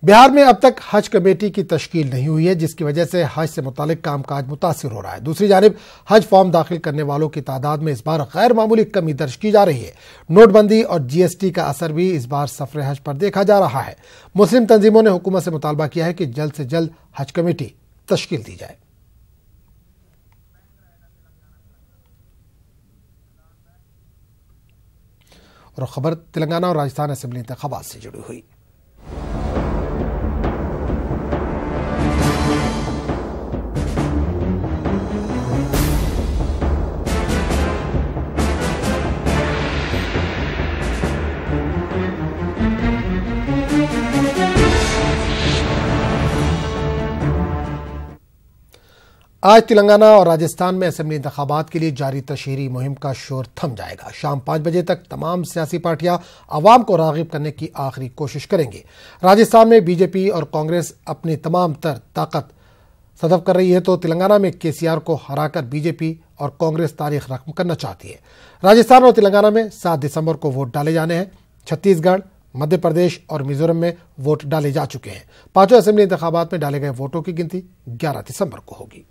बिहार में अब तक हज कमेटी की तश्कील नहीं हुई है, जिसकी वजह से हज से मुतालिक कामकाज मुतासिर हो रहा है। दूसरी जानिब हज फॉर्म दाखिल करने वालों की तादाद में इस बार गैर मामूली कमी दर्ज की जा रही है। नोटबंदी और GST का असर भी इस बार सफर हज पर देखा जा रहा है। मुस्लिम तंजीमों ने हुकूमत से मुतालबा किया है कि जल्द से जल्द हज कमेटी तश्कील दी जाए। और खबर तेलंगाना और राजस्थान असेंबली इंतखाबात से जुड़ी हुई। आज तेलंगाना और राजस्थान में असेंबली इंतखाबात के लिए जारी तशहीरी मुहिम का शोर थम जाएगा। शाम 5 बजे तक तमाम सियासी पार्टियां आवाम को राग़िब करने की आखिरी कोशिश करेंगी। राजस्थान में बीजेपी और कांग्रेस अपनी तमाम तर ताकत सदफ कर रही है, तो तेलंगाना में KCR को हराकर बीजेपी और कांग्रेस तारीख रकम करना चाहती है। राजस्थान और तेलंगाना में 7 दिसंबर को वोट डाले जाने हैं। छत्तीसगढ़, मध्य प्रदेश और मिजोरम में वोट डाले जा चुके हैं। पांचों असेंबली इंतखाबात में डाले गए वोटों की गिनती 11 दिसंबर को होगी।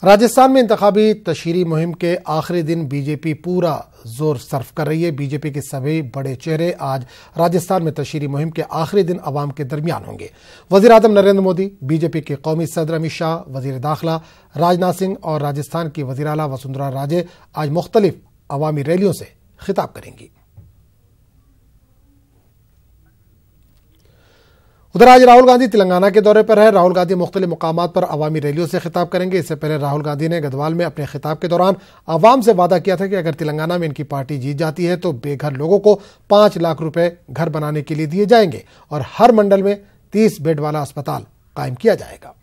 राजस्थान में इंतखाबी तशहीरी मुहिम के आखिरी दिन बीजेपी पूरा जोर सर्फ कर रही है। बीजेपी के सभी बड़े चेहरे आज राजस्थान में तशहीरी मुहिम के आखिरी दिन अवाम के दरमियान होंगे। वजीर आजम नरेंद्र मोदी, बीजेपी के कौमी सदर अमित शाह, वजीर दाखिला राजनाथ सिंह और राजस्थान की वजीर आला वसुंधरा राजे आज मुख्तलिफ अवामी रैलियों से खिताब करेंगी। उधर आज राहुल गांधी तेलंगाना के दौरे पर है। राहुल गांधी मुख्तलिफ मुकामात पर अवामी रैलियों से खिताब करेंगे। इससे पहले राहुल गांधी ने गदवाल में अपने खिताब के दौरान आवाम से वादा किया था कि अगर तेलंगाना में इनकी पार्टी जीत जाती है तो बेघर लोगों को 5 लाख रुपए घर बनाने के लिए दिए जाएंगे और हर मंडल में 30 बेड वाला अस्पताल कायम किया जाएगा।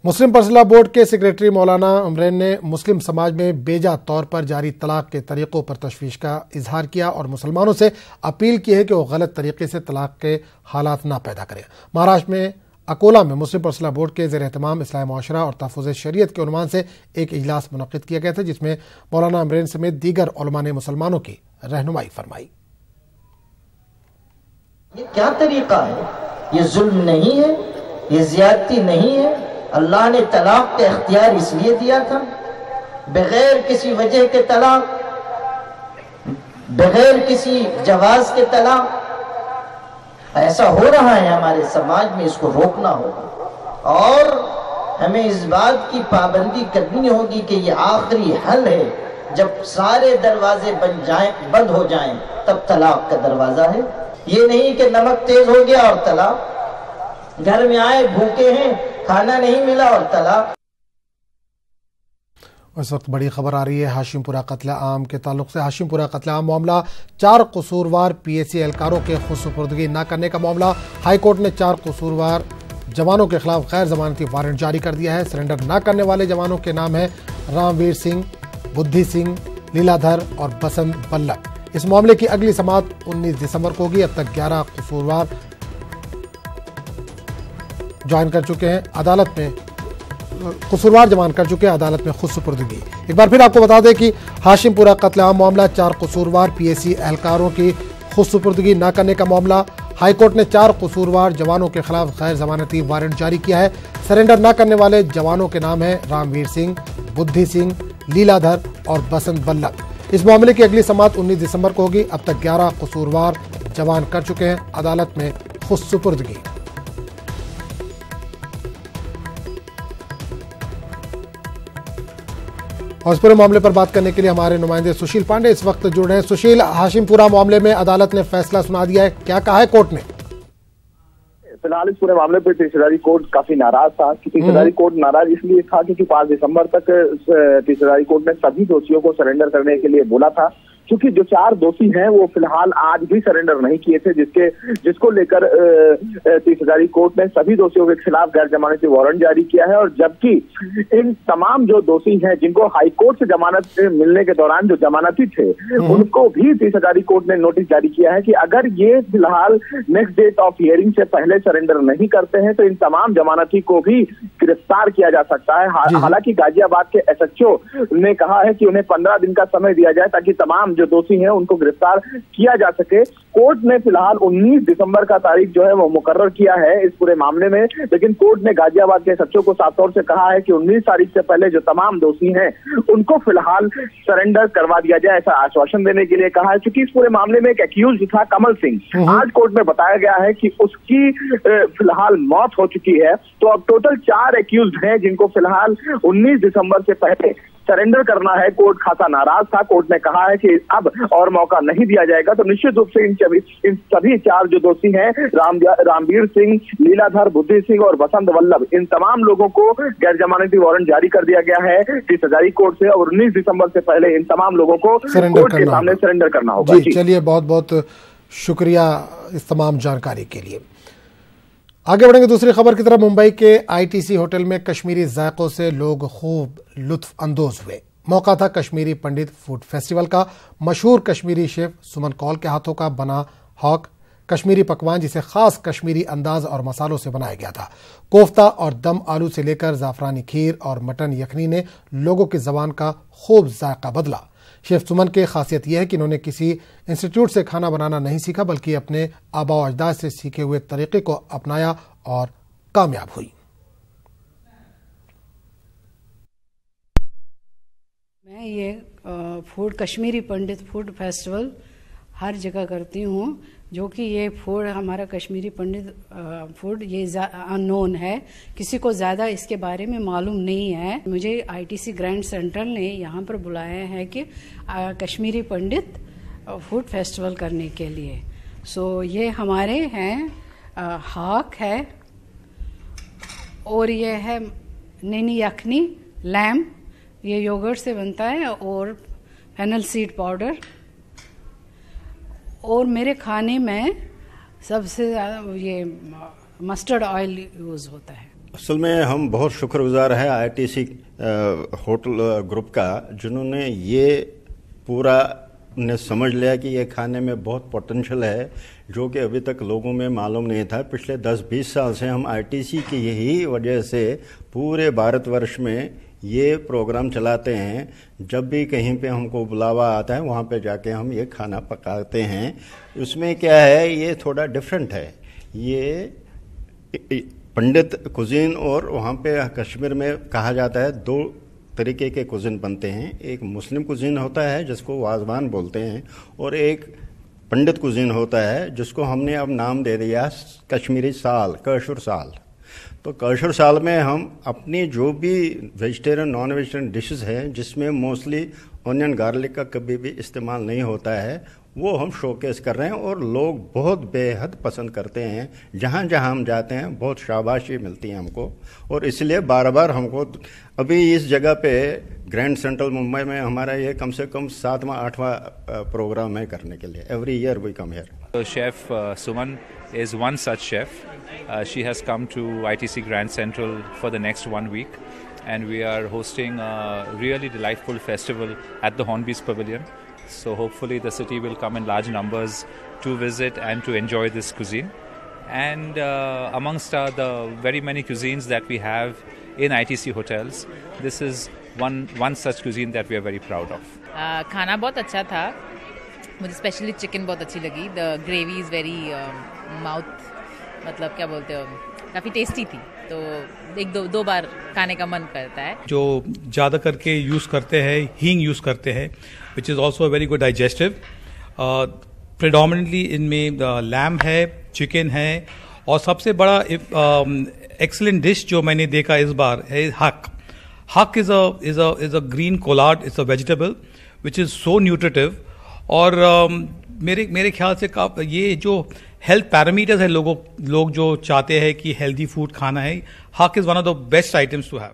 मुस्लिम पर्सनल लॉ बोर्ड के सेक्रेटरी मौलाना उमरैन ने मुस्लिम समाज में बेजा तौर पर जारी तलाक के तरीकों पर तशवीश का इजहार किया और मुसलमानों से अपील की है कि वो गलत तरीके से तलाक के हालात ना पैदा करें। महाराष्ट्र में अकोला में मुस्लिम पर्सनल लॉ बोर्ड के ज़ेर एहतमाम इस्लाही मुआशरा और तहफ़्फ़ुज़ शरीयत के उन्वान से एक इजलास मुनक़्क़िद किया गया था, जिसमें मौलाना उमरैन समेत दीगर उलमा ने मुसलमानों की रहनुमाई फरमाई। ये क्या तरीका है? ये जुल्म नहीं है, ये ज़्यादती नहीं है। अल्लाह ने तलाक का इख्तियार इसलिए दिया था, बगैर किसी वजह के तलाक, बगैर किसी जवाज के तलाक ऐसा हो रहा है हमारे समाज में। इसको रोकना होगा और हमें इस बात की पाबंदी करनी होगी कि ये आखिरी हल है। जब सारे दरवाजे बंद हो जाएं तब तलाक का दरवाजा है। ये नहीं कि नमक तेज हो गया और तलाक, घर में आए भूखे हैं, खाना नहीं मिला और तलाक। इस वक्त बड़ी खबर आ रही है हाशिमपुरा कत्ल आम के ताल्लुक से। हाशिमपुरा कत्ल आम मामला 4 कसूरवार PAC एहलकारों के खुदसुपुर्दगी न करने का मामला। हाईकोर्ट ने 4 कसूरवार जवानों के खिलाफ गैर जमानती वारंट जारी कर दिया है। सरेंडर न करने वाले जवानों के नाम है रामवीर सिंह, बुद्धि सिंह, लीलाधर और बसंत बल्लभ। इस मामले की अगली समाअत 19 दिसंबर को होगी। अब तक 11 कसूरवार ज्वाइन कर चुके हैं अदालत में, कसूरवार जमान कर चुके हैं अदालत में खुदसुपुर्दगी। एक बार फिर आपको बता दें कि हाशिमपुरा कत्ल आम मामला 4 कसूरवार PAC एहलकारों की खुदसुपुर्दगी न करने का मामला। हाईकोर्ट ने 4 कसूरवार जवानों के खिलाफ गैर जमानती वारंट जारी किया है। सरेंडर न करने वाले जवानों के नाम है रामवीर सिंह, बुद्धि सिंह, लीलाधर और बसंत बल्लभ। इस मामले की अगली समाअत 19 दिसंबर को होगी। अब तक 11 कसूरवार जवान कर चुके हैं अदालत में खुदसुपुर्दगी। और इस पूरे मामले पर बात करने के लिए हमारे नुमाइंदे सुशील पांडे इस वक्त जुड़ रहे हैं। सुशील, हाशिमपुरा मामले में अदालत ने फैसला सुना दिया है, क्या कहा है कोर्ट ने? फिलहाल इस पूरे मामले पर तिसरारी कोर्ट काफी नाराज था। तिसरारी कोर्ट नाराज इसलिए था क्योंकि 5 दिसंबर तक तिसरारी कोर्ट ने सभी दोषियों को सरेंडर करने के लिए बोला था। क्योंकि जो 4 दोषी हैं वो फिलहाल आज भी सरेंडर नहीं किए थे, जिसको लेकर 30 हजारी कोर्ट ने सभी दोषियों के खिलाफ गैर जमानती वारंट जारी किया है। और जबकि इन तमाम जो दोषी हैं जिनको हाईकोर्ट से जमानत मिलने के दौरान जो जमानती थे उनको भी 30 हजारी कोर्ट ने नोटिस जारी किया है कि अगर ये फिलहाल नेक्स्ट डेट ऑफ हियरिंग से पहले सरेंडर नहीं करते हैं तो इन तमाम जमानती को भी गिरफ्तार किया जा सकता है। हालांकि गाजियाबाद के एसएचओ ने कहा है कि उन्हें 15 दिन का समय दिया जाए ताकि तमाम जो दोषी हैं उनको गिरफ्तार किया जा सके। कोर्ट ने फिलहाल 19 दिसंबर का तारीख जो है वो मुकर्रर किया है इस पूरे मामले में, लेकिन कोर्ट ने गाजियाबाद के एसएचओ को साफ तौर से कहा है कि 19 तारीख से पहले जो तमाम दोषी हैं उनको फिलहाल सरेंडर करवा दिया जाए, ऐसा आश्वासन देने के लिए कहा है। क्योंकि इस पूरे मामले में एक एक्यूज था कमल सिंह, आज कोर्ट में बताया गया है कि उसकी फिलहाल मौत हो चुकी है। तो अब टोटल 4 एक्यूज हैं जिनको फिलहाल 19 दिसंबर से पहले सरेंडर करना है। कोर्ट खासा नाराज था, कोर्ट ने कहा है कि अब और मौका नहीं दिया जाएगा। तो निश्चित रूप से इन सभी 4 जो दोषी हैं रामवीर सिंह, लीलाधर, बुद्धि सिंह और बसंत वल्लभ, इन तमाम लोगों को गैर जमानती वारंट जारी कर दिया गया है 30 हजारी कोर्ट से और 19 दिसंबर से पहले इन तमाम लोगों को कोर्ट के सामने सरेंडर करना होगा। जी चलिए, बहुत बहुत शुक्रिया इस तमाम जानकारी के लिए। आगे बढ़ेंगे दूसरी खबर की तरफ। मुंबई के आईटीसी होटल में कश्मीरी जायकों से लोग खूब लुत्फ अंदोज हुए। मौका था कश्मीरी पंडित फूड फेस्टिवल का। मशहूर कश्मीरी शेफ सुमन कौल के हाथों का बना हॉक कश्मीरी पकवान, जिसे खास कश्मीरी अंदाज और मसालों से बनाया गया था। कोफ्ता और दम आलू से लेकर जाफरानी खीर और मटन यखनी ने लोगों की जबान का खूब जायका बदला। शेफ सुमन की खासियत यह है कि इन्होंने किसी इंस्टीट्यूट से खाना बनाना नहीं सीखा, बल्कि अपने आबा व अजदाद से सीखे हुए तरीके को अपनाया और कामयाब हुई। मैं ये फूड कश्मीरी पंडित फूड फेस्टिवल हर जगह करती हूँ, जो कि ये फूड हमारा कश्मीरी पंडित फूड ये अननोन है, किसी को ज़्यादा इसके बारे में मालूम नहीं है। मुझे आईटीसी ग्रैंड सेंट्रल ने यहाँ पर बुलाया है कि कश्मीरी पंडित फूड फेस्टिवल करने के लिए। सो ये हमारे हैं हाक है और ये है नैनी यखनी लैम, ये योगर्ट से बनता है, और फेनल सीड पाउडर। और मेरे खाने में सबसे ज़्यादा ये मस्टर्ड ऑयल यूज़ होता है। असल में हम बहुत शुक्रगुजार हैं आईटीसी होटल ग्रुप का, जिन्होंने ये पूरा ने समझ लिया कि ये खाने में बहुत पोटेंशियल है, जो कि अभी तक लोगों में मालूम नहीं था। पिछले 10-20 साल से हम आईटीसी की यही वजह से पूरे भारतवर्ष में ये प्रोग्राम चलाते हैं। जब भी कहीं पे हमको बुलावा आता है वहाँ पे जाके हम ये खाना पकाते हैं। उसमें क्या है, ये थोड़ा डिफरेंट है। ये पंडित कुजीन, और वहाँ पे कश्मीर में कहा जाता है 2 तरीके के कुजीन बनते हैं। एक मुस्लिम कुजीन होता है जिसको वाजवान बोलते हैं, और एक पंडित कुजीन होता है जिसको हमने अब नाम दे दिया कश्मीरी साल, कशुर साल। तो कशुर साल में हम अपनी जो भी वेजिटेरियन नॉन वेजिटेरियन डिशेस हैं, जिसमें मोस्टली ऑनियन गार्लिक का कभी भी इस्तेमाल नहीं होता है, वो हम शोकेस कर रहे हैं और लोग बहुत बेहद पसंद करते हैं। जहाँ जहाँ हम जाते हैं बहुत शाबाशी मिलती है हमको, और इसलिए बार बार हमको अभी इस जगह पे ग्रैंड सेंट्रल मुंबई में हमारा ये कम से कम 7वां-8वां प्रोग्राम है करने के लिए। Every year we come here. Chef Suman is one such chef. She has come to ITC Grand Central for the next 1 week, and we are hosting a really delightful festival at the Hornby's Pavilion. So hopefully the city will come in large numbers to visit and to enjoy this cuisine. And amongst the very many cuisines that we have in ITC hotels, this is one such cuisine that we are very proud of. खाना बहुत अच्छा था, मुझे specially chicken बहुत अच्छी लगी। The gravy is very mouth, मतलब क्या बोलते हो, काफ़ी टेस्टी थी, तो 1-2 बार खाने का मन करता है। जो ज़्यादा करके यूज़ करते हैं, हींग यूज़ करते हैं, which is also very good digestive. Predominantly इनमें लैम है, चिकन है, और सबसे बड़ा एक्सीलेंट डिश जो मैंने देखा इस बार है हक। हक is a green Kolad, it's a vegetable which is so nutritive. और मेरे ख्याल से ये जो हेल्थ पैरामीटर्स है, लोग जो चाहते हैं कि हेल्दी फूड खाना है, haak is one of the best items to have.